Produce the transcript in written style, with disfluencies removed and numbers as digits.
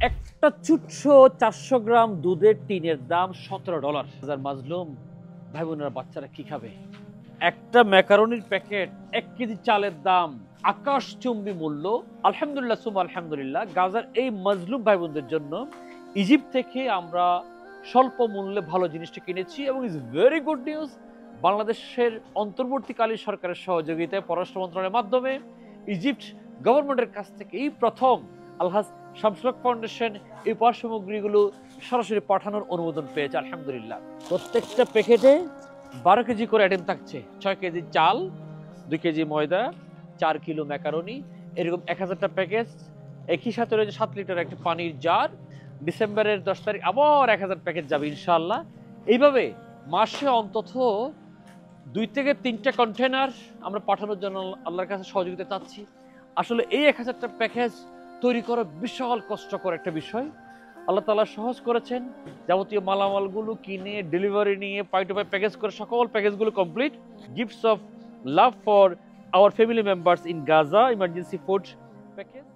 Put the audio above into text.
একটা চুট্ট 400 গ্রাম দুধের টিনের দাম $17। মাজলুম ভাই বোনেরা, বাচ্চারা কি খাবে? একটা ম্যাকারনির প্যাকেট 1 কেজি চালের দাম আকাশচুম্বী মূল্য। আলহামদুলিল্লাহ সুমা আলহামদুলিল্লাহ, গাজার এই মাজলুম ভাই বোনদের জন্য ইজিপ্ট থেকে আমরা স্বল্প মূল্যে ভালো জিনিসটা কিনেছি এবং ইজ ভেরি গুড নিউজ। বাংলাদেশের অন্তর্বর্তীকালীন সরকারের সহযোগিতায় পররাষ্ট্র মন্ত্রণালয়ের মাধ্যমে ইজিপ্ট গভর্নমেন্টের কাছ থেকে এই প্রথম আলহাজ শামসুল হক ফাউন্ডেশন এই উপহার সামগ্রীগুলো সরাসরি পাঠানোর অনুমোদন পেয়েছে আলহামদুলিল্লাহ। প্রত্যেকটা প্যাকেটে 12 কেজি করে আইটেম থাকছে। 6 কেজি চাল, 2 কেজি ময়দা, 4 কিলো ম্যাকারনি, এরকম 1000টা প্যাকেজ। একই সাথে রয়েছে 7 লিটার একটা পানির জার। ডিসেম্বরের 10 তারিখ আবার 1000 প্যাকেজ যাবে ইনশাআল্লাহ। এইভাবে মাসে অন্তত 2 থেকে 3টা কন্টেনার আমরা পাঠানোর জন্য আল্লাহর কাছে সহযোগিতা চাচ্ছি। আসলে এই 1000টা প্যাকেজ তৈরি করা বিশাল কষ্টকর একটা বিষয়। আল্লাহ তাআলা সহজ করেছেন। যাবতীয় মালামালগুলো কিনে ডেলিভারি নিয়ে পাই টু পাই প্যাকেজ করে সকল প্যাকেজগুলো complete. Gifts of love for our family members in Gaza, emergency food package.